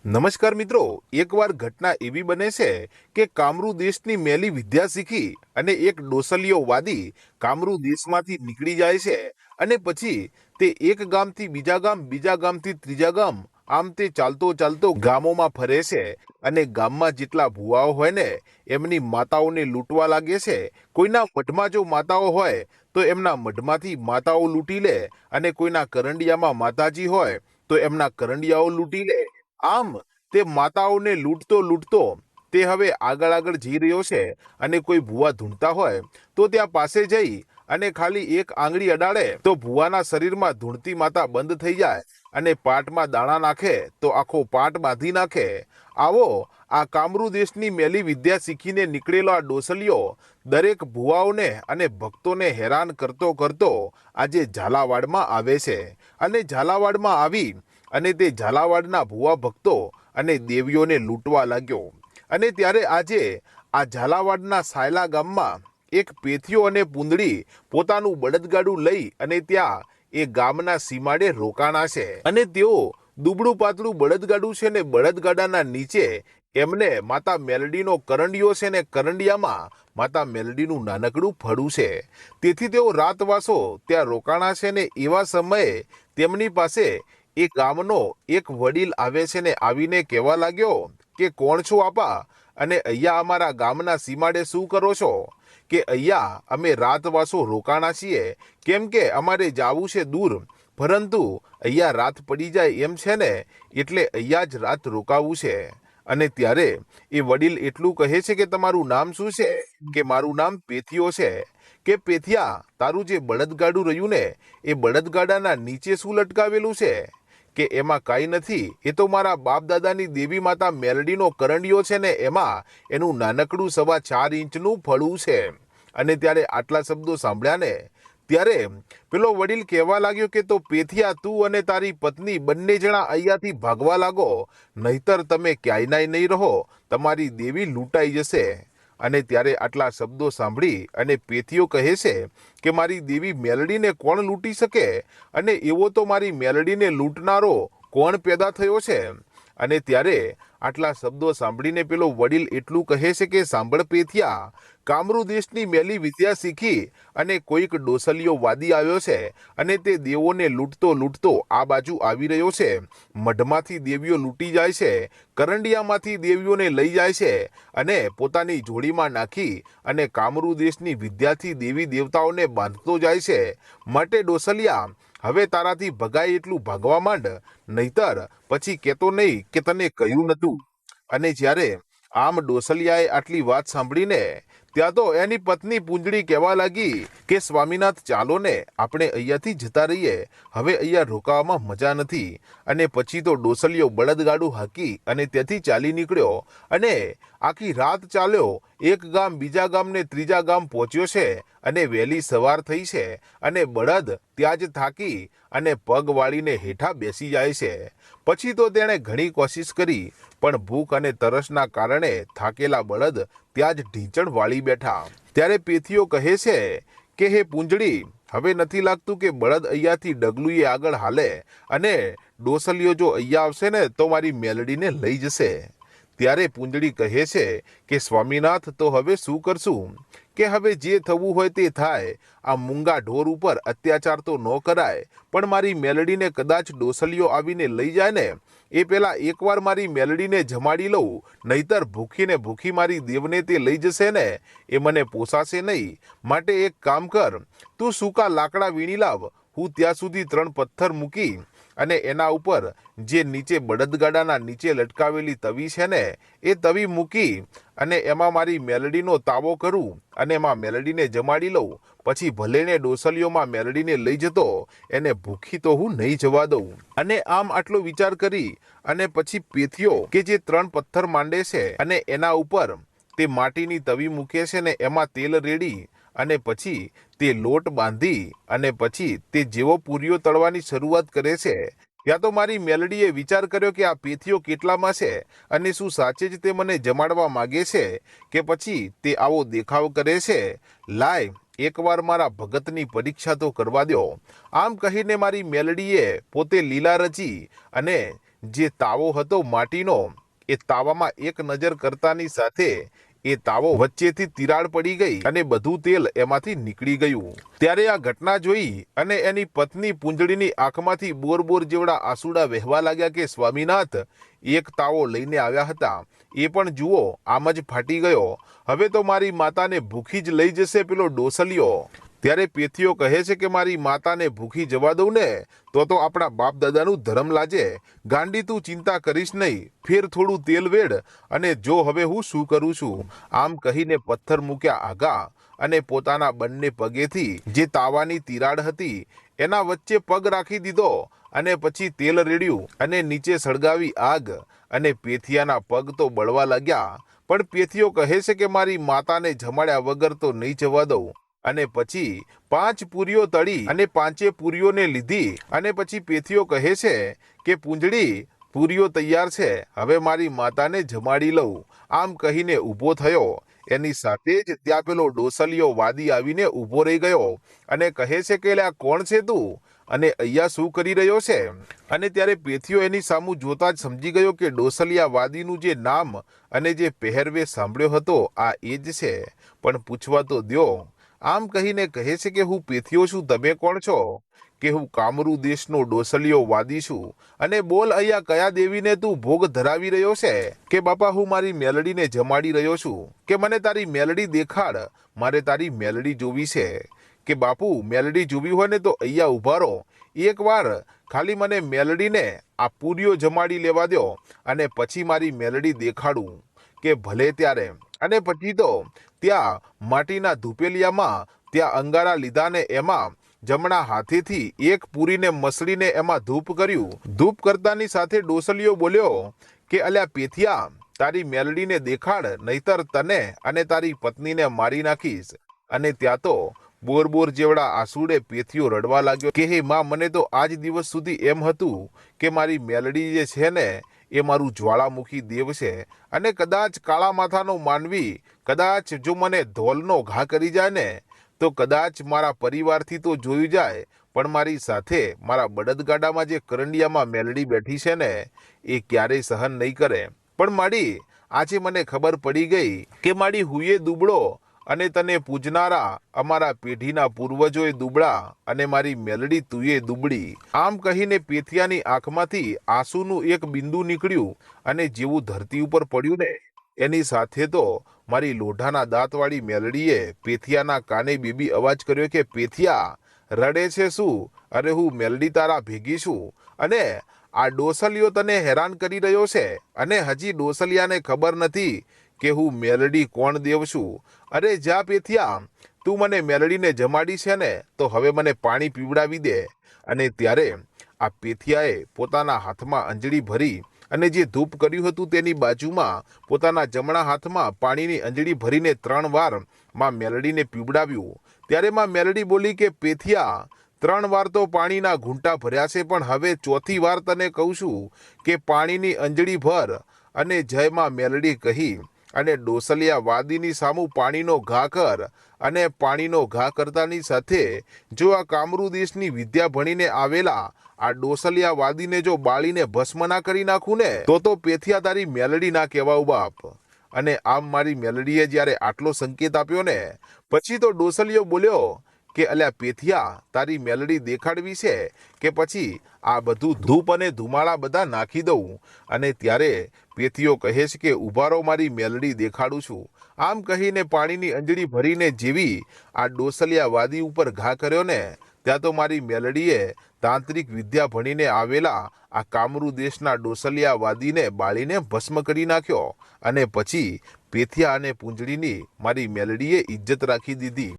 નમસ્કાર મિત્રો, એકવાર ઘટના એવી બને છે કે કામરૂ દેશની મેલી વિદ્યા શીખી અને એક ડોસલીઓ વાદી કામરૂ દેશમાંથી નીકળી જાય છે અને પછી તે એક ગામથી બીજા ગામ, બીજા ગામથી ત્રીજા ગામ, આમ તે ચાલતો ચાલતો ગામોમાં ફરે છે અને ગામમાં જેટલા ભુવાઓ હોય ને એમની માતાઓને લૂંટવા લાગે છે। કોઈના મઢમાં જો માતાઓ હોય તો એમના મઢમાંથી માતાઓ લૂંટી લે અને કોઈના કરંડિયામાં માતાજી હોય તો એમના કરંડિયાઓ લૂંટી લે। આમ તે માતાઓને લૂંટતો લૂંટતો તે હવે આગળ જઈ રહ્યો છે અને કોઈ ભુવા ધૂણતા હોય તો ત્યાં પાસે જઈ અને ખાલી એક આંગળી અડાડે તો ભુવાના શરીરમાં ધૂણતી માતા બંધ થઈ જાય અને પાટમાં દાણા નાખે તો આખો પાટ બાંધી નાખે। આવો આ કામરૂ દેશની મેલી વિદ્યા શીખીને નીકળેલો આ ડોસલીઓ દરેક ભુવાઓને અને ભક્તોને હેરાન કરતો કરતો આજે ઝાલાવાડમાં આવે છે અને ઝાલાવાડમાં આવી અને તે ઝાલાવાડના ભુવા ભક્તો અને દેવીઓને લૂંટવા લાગ્યો। અને ત્યારે આજે આ ઝાલાવાડના સાયલા ગામમાં એક પેથિયો અને પૂંદડી પોતાનું બળદગાડું લઈ અને ત્યાં એ ગામના સીમાડે રોકાણા છે અને તેઓ દુબળું પાતળું બળદગાડું છે ને બળદગાડાના નીચે એમને માતા મેલડીનો કરંડિયો છે ને કરંડિયામાં માતા મેલડીનું નાનકડું ફળું છે। તેથી તેઓ રાતવાસો ત્યાં રોકાણા છે ને એવા સમયે તેમની પાસે એ ગામનો એક વડીલ આવે છે ને આવીને કહેવા લાગ્યો કે કોણ છો આપા અને અહીંયા અમારા ગામના સીમાડે શું કરો છો? કે અહીંયા અમે રાતવાસો રોકાણા છીએ કેમ કે અમારે જાવું છે દૂર, પરંતુ અહીંયા રાત પડી જાય એમ છે ને એટલે અહીંયા જ રાત રોકાવું છે। અને ત્યારે એ વડીલ એટલું કહે છે કે તમારું નામ શું છે? કે મારું નામ પેથિયો છે। કે પેથિયા, તારું જે બળદગાડું રહ્યું ને એ બળદગાડાના નીચે શું લટકાવેલું છે? કે એમાં કાંઈ નથી, એ તો મારા બાપ દાદાની દેવી માતા મેલડીનો કરંડિયો છે ને એમાં એનું નાનકડું 4.25 ઇંચનું ફળું છે। અને ત્યારે આટલા શબ્દો સાંભળ્યા ને ત્યારે પેલો વડીલ કહેવા લાગ્યો કે તો પેથિયા, તું અને તારી પત્ની બંને જણા અહીંયાથી ભાગવા લાગો, નહીતર તમે ક્યાંય નહીં રહો, તમારી દેવી લૂંટાઈ જશે। અને ત્યારે આટલા શબ્દો સાંભળી અને પેથિયો કહે છે કે મારી દેવી મેલડીને કોણ લૂંટી શકે અને એવો તો મારી મેલડીને લૂંટનારો કોણ પેદા થયો છે? અને ત્યારે આટલા શબ્દો સાંભળીને પેલો વડીલ એટલું કહે છે કે સાંભળ પેથિયા, કામરૂ દેશની મેલી વિદ્યા શીખી અને કોઈક ડોસલીઓ વાદી આવ્યો છે અને તે દેવોને લૂંટતો લૂંટતો આ બાજુ આવી રહ્યો છે। મઢમાંથી દેવીઓ લૂંટી જાય છે, કરંડિયામાંથી દેવીઓને લઈ જાય છે અને પોતાની જોડીમાં નાખી અને કામરૂ દેશની વિદ્યાથી દેવી દેવતાઓને બાંધતો જાય છે। માટે ડોસલિયા, હવે તારાથી ભગાય એટલું ભાગવા માંડ, નહીતર પછી કહેતો નહીં કે તને કહ્યું નતું। અને જ્યારે આમ ડોસલિયાએ આટલી વાત સાંભળીને ત્યાં તો એની પત્ની પૂંજડી કહેવા લાગી કે સ્વામીનાથ, ચાલો ને આપણે અહીંયાથી જતા રહીએ, હવે અહીંયા રોકાવામાં મજા નથી। અને પછી તો ડોસલિયો બળદગાડું હાંકી અને ત્યાંથી ચાલી નીકળ્યો અને આખી રાત ચાલ્યો, એક ગામ બીજા ગામ ને ત્રીજા ગામ પહોંચ્યો છે અને વહેલી સવાર થઈ છે અને બળદ ત્યાં જ થાકી અને પગ વાળીને હેઠા બેસી જાય છે। પછી તો તેણે ઘણી કોશિશ કરી પણ ભૂખ અને તરસના કારણે થાકેલા બળદ ત્યાં જ ઢીંચણ વાળી બેઠા। ત્યારે પેથિયો કહે છે કે હે પૂંજડી, હવે નથી લાગતું કે બળદ અહીંયાથી ડગલુએ આગળ હાલે અને ડોસલીઓ જો અહીંયા આવશે ને તો મારી મેલડીને લઈ જશે। ત્યારે પૂંજડી કહે છે કે સ્વામીનાથ, તો હવે શું કરશું? કે હવે જે થવું હોય તે થાય, આ મૂંગા ઢોર ઉપર અત્યાચાર તો ન કરાય, પણ મારી મેલડીને કદાચ ડોસલીઓ આવીને લઈ જાય ને એ પહેલાં એકવાર મારી મેલડીને જમાડી લઉં, નહીતર ભૂખીને ભૂખી મારી દેવને તે લઈ જશે ને એ મને પોસાશે નહીં। માટે એક કામ કર, તું સૂકા લાકડા વીણી લાવ, હું ત્યાં સુધી 3 પથ્થર મૂકી અને એના ઉપર જે નીચે બળદગાડાના નીચે લટકાવેલી તવી છે ને એ તવી મૂકી અને એમાં મારી મેલડીનો તાવો કરું અને એમાં મેલડીને જમાડી લઉં, પછી ભલે ને ડોસલીઓમાં મેલડીને લઈ જતો, એને ભૂખી તો હું નહીં જવા દઉં। અને આમ આટલો વિચાર કરી અને પછી પેથિયો કે જે 3 પથ્થર માંડે છે અને એના ઉપર તે માટીની તવી મૂકે છે ને એમાં તેલ રેડી અને પછી તે લોટ બાંધી અને પછી તે જેવો પૂરીઓ તળવાની શરૂઆત કરે છે ત્યાં તો મારી મેલડીએ વિચાર કર્યો કે આ પેથિયો કેટલામાં છે અને શું સાચે જ તે મને જમાડવા માગે છે કે પછી તે આવો દેખાવ કરે છે? લાય, એકવાર મારા ભગતની પરીક્ષા તો કરવા દો। આમ કહીને મારી મેલડીએ પોતે લીલા રચી અને જે તાવો હતો માટીનો, એ તાવામાં એક નજર કરતાની સાથે એ તાવો વચ્ચેથી તિરાડ પડી ગઈ અને બધું તેલ એમાંથી નીકળી ગયું। ત્યારે આ ઘટના જોઈ અને એની પત્ની પૂંજડીની આંખમાંથી બોર બોર જેવડા આંસુડા વહેવા લાગ્યા કે સ્વામીનાથ, એક તાવો લઈને આવ્યા હતા, એ પણ જુઓ આમ જ ફાટી ગયો। હવે તો મારી માતાને ભૂખી જ લઈ જશે પેલો ડોસલિયો। ત્યારે પેથીઓ કહે છે કે મારી માતાને ભૂખી જવા દઉં ને તો આપણા બાપ દાદાનું ધર્મ લાજે। ગાંડી તું ચિંતા કરીશ નહીં, ફેર થોડું તેલ વેડ અને જો હવે હું શું કરું છું। આમ કહીને પથ્થર મૂક્યા આગા અને પોતાના બંને પગેથી જે તાવાની તિરાડ હતી એના વચ્ચે પગ રાખી દીધો અને પછી તેલ રેડ્યું અને નીચે સળગાવી આગ અને પેથિયાના પગ તો બળવા લાગ્યા। પણ પેથીઓ કહે છે કે મારી માતાને જમાડ્યા વગર તો નહીં જવા દઉં। અને પછી 5 પૂરીઓ તળી અને 5 પૂરીઓને લીધી અને પછી પેથીઓ કહે છે કે પૂંજડી, પૂરીઓ તૈયાર છે, હવે મારી માતાને જમાડી લઉં। આમ કહીને ઊભો થયો, એની સાથે જ ત્યાં પેલો ડોસલિયો વાદી આવીને ઊભો રહી ગયો અને કહે છે કે લ્યા કોણ છે તું અને અહીંયા શું કરી રહ્યો છે। અને ત્યારે પેથીઓ એની સામું જોતા જ સમજી ગયો કે ડોસલિયા વાદીનું જે નામ અને જે પહેરવેશ સાંભળ્યો હતો આ એ જ છે, પણ પૂછવા તો દ્યો। આમ કહીને કહે છે કે હું પેથીઓ છું, તમે કોણ છો? કે હું કામરૂ દેશનો ડોસલિયો વાદી છું અને બોલ અહીંયા કયા દેવીને તું ભોગ ધરાવી રહ્યો છે? કે બાપા હું મારી મેલડીને જમાડી રહ્યો છું, કે મને તારી મેલડી દેખાડ, મારે તારી મેલડી જોવી છે। કે બાપુ મેલડી જોવી હોય ને તો અહીંયા ઉભા રહો, એકવાર ખાલી મને મેલડીને આ પૂરીઓ જમાડી લેવા દો અને પછી મારી મેલડી દેખાડું। કે ભલે ત્યારે। અને પછી તો ત્યાં માટીના ધૂપેલિયામાં ત્યાં અંગારા લીધા ને એમાં જમણા હાથેથી એક પૂરીને મસળીને એમાં ધૂપ કર્યું। ધૂપ કરતાની સાથે ડોસલિયો બોલ્યો કે અલ્યા પેથિયા, તારી મેલડીને દેખાડ, નહીતર તને અને તારી પત્નીને મારી નાખીશ। અને ત્યાં તો બોર બોર જેવડા આંસુડે પેથીઓ રડવા લાગ્યો કે હે માં, મને તો આજ દિવસ સુધી એમ હતું કે મારી મેલડી જે છે ને એ મારું જ્વાળામુખી દેવ છે અને કદાચ કાળા માથાનો માનવી કદાચ જો મને ધોલનો ઘા કરી જાય ને તો કદાચ મારા પરિવારથી તો જોયું જાય, પણ મારી સાથે મારા બળદગાડામાં જે કરંડિયામાં મેલડી બેઠી છે ને એ ક્યારેય સહન નહીં કરે। પણ માડી આજે મને ખબર પડી ગઈ કે માડી હુંએ દુબળો અને તને પૂજનારા અમારા પેઢીના પૂર્વજોએ દુબળા અને મારી મેલડી તુંએ દુબળી। આમ કહીને પેથિયાની આંખમાંથી આંસુનું એક બિંદુ નીકળ્યું અને જેવું ધરતી ઉપર પડ્યું ને એની સાથે તો મારી લોઢાના દાંતવાળી મેલડીએ પેથિયાના કાને બેબી અવાજ કર્યો કે પેથિયા, રડે છે શું? અરે હું મેલડી તારા ભેગી છું અને આ ડોસલિયો તને હેરાન કરી રહ્યો છે અને હજી ડોસલિયાને ખબર નથી કે હું મેલડી કોણ દેવ છું। અરે જા પેથિયા, તું મને મેલડીને જમાડી છે ને તો હવે મને પાણી પીવડાવી દે। અને ત્યારે આ પેથિયાએ પોતાના હાથમાં અંજળી ભરી અને જે ધૂપ કર્યું હતું તેની બાજુમાં પોતાના જમણા હાથમાં પાણીની અંજળી ભરીને 3 વાર માં મેલડીને પીવડાવ્યું। ત્યારે માં મેલડી બોલી કે પેથિયા, 3 વાર તો પાણીના ઘૂંટા ભર્યા છે, પણ હવે 4થી વાર તને કહું છું કે પાણીની અંજળી ભર અને જય માં મેલડી કહી અને ડોસલિયા વાદીની સામું પાણીનો ઘા કર અને પાણીનો ઘા કરતાની સાથે જો આ કામરૂ દેશની વિદ્યા ભણીને આવેલા આ ડોસલિયા વાદીને જો બાળીને ભસ્મ ના કરી નાખું ને તો પેથિયા તારી મેલડી ના કહેવાઉ બાપ। અને આમ મારી મેલડીએ જ્યારે આટલો સંકેત આપ્યો ને પછી તો ડોસલિયો બોલ્યો કે અલ્યા પેથિયા, તારી મેલડી દેખાડવી છે કે પછી આ બધું ધૂપ અને ધુમાળા બધા નાખી દઉં? અને ત્યારે પેથિયો કહે છે કે ઉભા રહો, મારી મેલડી દેખાડું છું। આમ કહીને પાણીની અંજળી ભરીને જેવી આ ડોસલિયા વાદી ઉપર ઘા કર્યો ને ત્યાં તો મારી મેલડીએ તાંત્રિક વિદ્યા ભણીને આવેલા આ કામરૂ દેશના ડોસલિયા વાદીને બાળીને ભસ્મ કરી નાખ્યો અને પછી પેથિયા અને પૂંજડીની મારી મેલડીએ ઇજ્જત રાખી દીધી।